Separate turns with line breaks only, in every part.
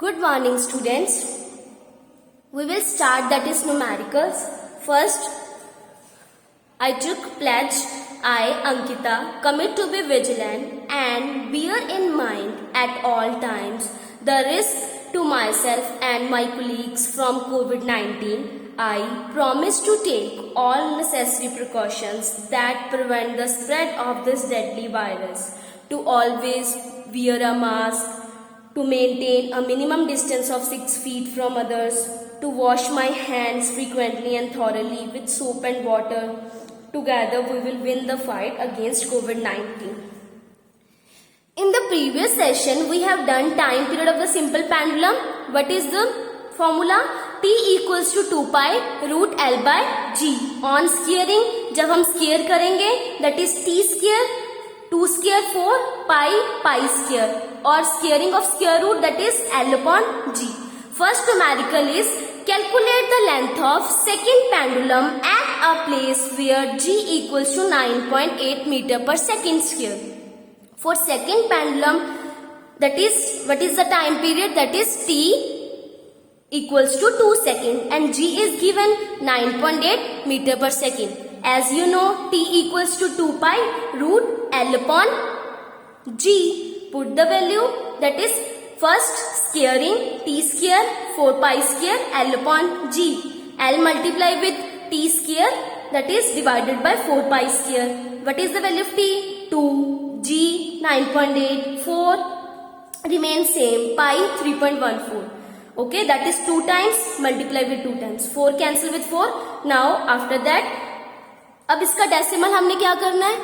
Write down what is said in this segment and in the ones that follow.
Good morning, students. We will start, that is numericals. First, I took pledge. I, Ankita, commit to be vigilant and bear in mind at all times the risk to myself and my colleagues from COVID-19. I promise to take all necessary precautions that prevent the spread of this deadly virus, to always wear a mask, to maintain a minimum distance of 6 feet from others, to wash my hands frequently and thoroughly with soap and water. Together we will win the fight against COVID-19. In the previous session, we have done time period of the simple pendulum. What is the formula? T equals to 2 pi root L by G. On squaring, जब हम square करेंगे, that is T square, 2 square 4, pi square. और squaring of square root, that is L upon G. First numerical is calculate the length of second pendulum at a place where G equals to 9.8 meter per second square. For second pendulum, that is, what is the time period? That is T equals to 2 seconds and G is given 9.8 meter per second. As you know, T equals to 2 pi root L upon G. Put the value, that is first squaring T square 4 pi square L upon G. L multiply with T square, that is divided by 4 pi square. What is the value of T? 2, G 9.8, 4 remains same, pi 3.14. Okay, that is 2 times multiply with 2 times. 4 cancel with 4. Now after that, अब इसका decimal हमने क्या करना है?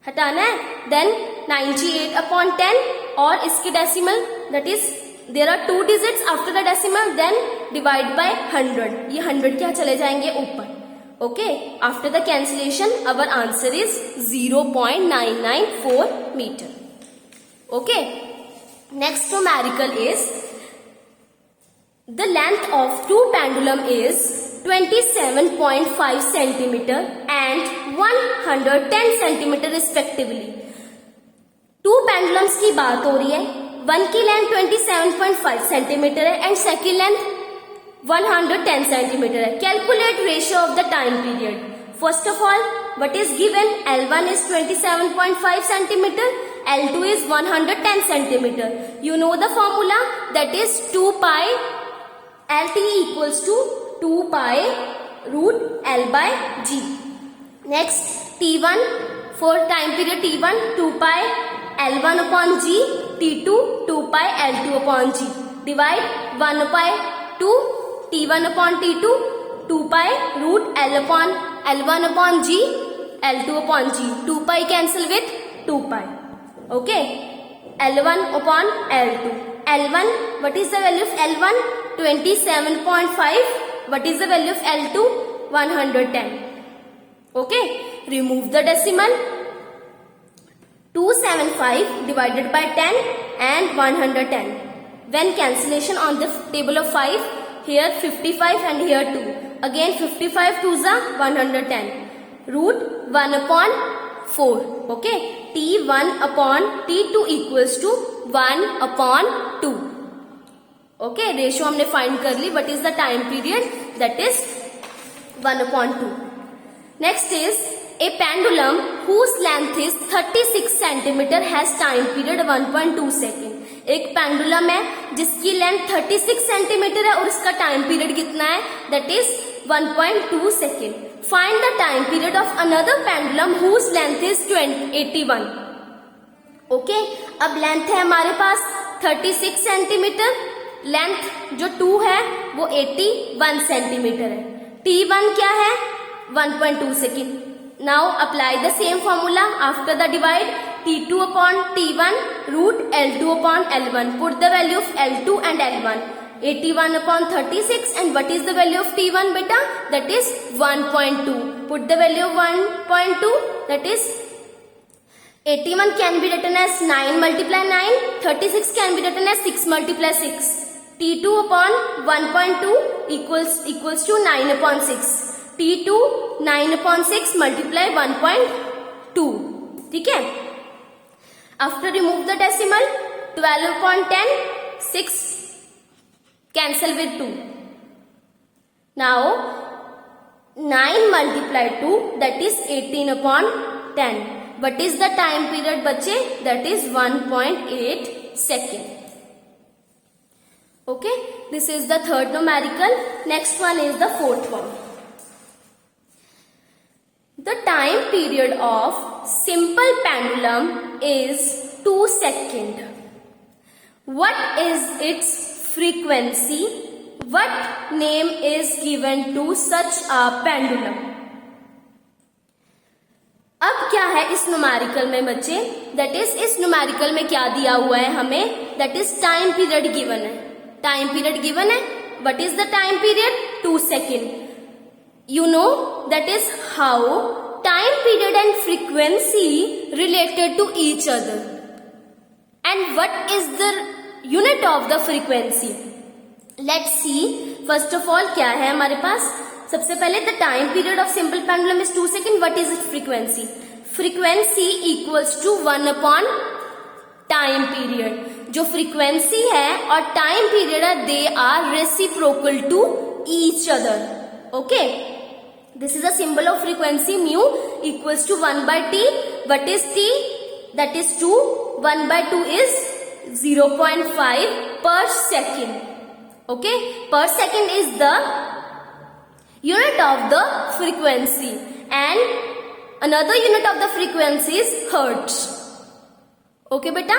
हटाना है. Then 98 upon 10 और इसके decimal, that is there are 2 digits after the decimal, then divide by 100. ये 100 क्या चले जाएंगे ऊपर. Okay, after the cancellation our answer is 0.994 meter. Okay, next numerical is the length of two pendulum is 27.5 centimeter and 110 centimeter respectively. Two pendulums की बात हो रही है. वन की लेंथ 27.5 सेंटीमीटर है एंड सेकेंड लेंथ 110 सेंटीमीटर है. Calculate ratio of the time period. First of all, what is given? L1 is 27.5 centimeter, L2 is 110 centimeter. You know the formula, that is 2 pi LT equals to 2 pi root L by G. Next, T1 for time period T1 2 pi L1 upon G, T2 2 pi L2 upon G. Divide 1 pi 2 T1 upon T2 2 pi root L upon L1 upon G, L2 upon G. 2 pi cancel with 2 pi. Okay, L1 upon L2. L1, what is the value of L1? 27.5. What is the value of L2? 110. Okay, remove the decimal. 275 divided by 10 and 110. When cancellation on the table of 5, here 55 and here 2. Again 55 2s are 110. Root 1 upon 4. Okay, T1 upon T2 equals to 1 upon 2. Okay, ratio हमने find कर ली. What is the time period? That is 1 upon 2. Next is a pendulum whose length is 36 centimeter has time period 1.2 second. एक pendulum है जिसकी length 36 centimetre है और इसका time period कितना है? That is 1.2 second. Find the time period of another pendulum whose length is 81. Okay, अब length है हमारे पास 36 सेंटीमीटर, लेंथ जो 2 है वो 81 सेंटीमीटर है. T1 क्या है? 1.2 second. Now apply the same formula after the divide. T2 upon T1 root L2 upon L1. Put the value of L2 and L1. 81 upon 36 and what is the value of T1 beta? That is 1.2. Put the value of 1.2, that is 81 can be written as 9 multiply 9. 36 can be written as 6 multiply 6. T2 upon 1.2 equals to 9 upon 6. T2 9 upon 6 multiply 1.2. ठीक है. After remove the decimal, 12 upon 10 6 cancel with 2. Now 9 multiplied 2, that is 18 upon 10. What is the time period बच्चे? That is 1.8 second. Okay, this is the third numerical. Next one is the fourth one. The time period of simple pendulum is 2 seconds. What is its frequency? What name is given to such a pendulum? अब क्या है इस numerical में बच्चे? That is इस numerical में क्या दिया हुआ है हमें? That is time period given है. टाइम पीरियड गिवन है. What is the time period? 2 second. You know that is how time period and frequency related to each other. And what is the unit of the frequency? Let's see. First of all क्या है हमारे पास? सबसे पहले the time period of simple pendulum is 2 seconds. What is its frequency? Frequency equals to 1 upon time period. जो frequency है और time period है, they are reciprocal to each other. Okay. This is a symbol of frequency. Mu equals to 1 by t. What is t? That is 2. 1 by 2 is 0.5 per second. Okay. Per second is the unit of the frequency. And another unit of the frequency is hertz. Okay, beta.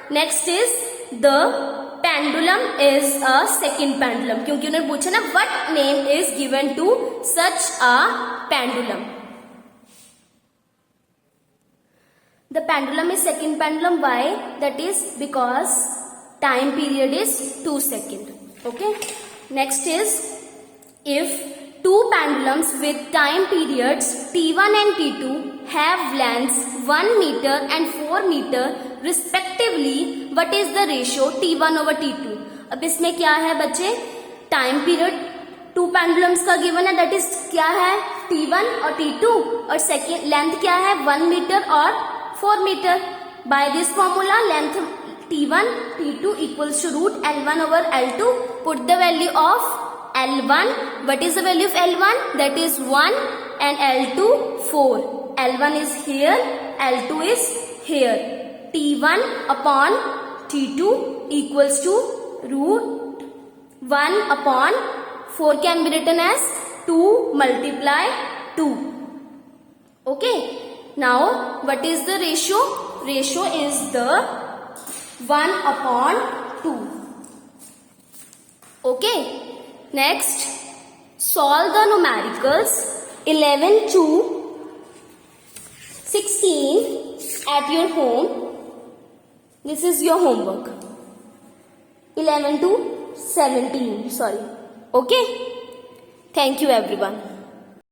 Next is the pendulum is a second pendulum. क्योंकि उन्होंने पूछा ना what name is given to such a pendulum. The pendulum is second pendulum. Why? That is because time period is 2 seconds. Okay. Next is if two pendulums with time periods T1 and T2 have lengths 1 meter and 4 meter respectively, what is the ratio T1 over T2? अब इसमें क्या है बच्चे? Time period 2 pendulums का given है. That is क्या है? T1 और T2. और सेकेंड लेंथ क्या है? 1 मीटर और 4 metre. By this formula length T1 T2 equals to root L1 over L2. Put the value of L1. What is the value of L1? That is 1 and L2 4. L1 is here, L2 is here. T1 upon T2 equals to root 1 upon 4 can be written as 2 multiply 2. Okay. Now what is the ratio? Ratio is the 1 upon 2. Okay. Next, solve the numericals 11 to 16 at your home. This is your homework. 11 to 17, sorry. Okay? Thank you everyone.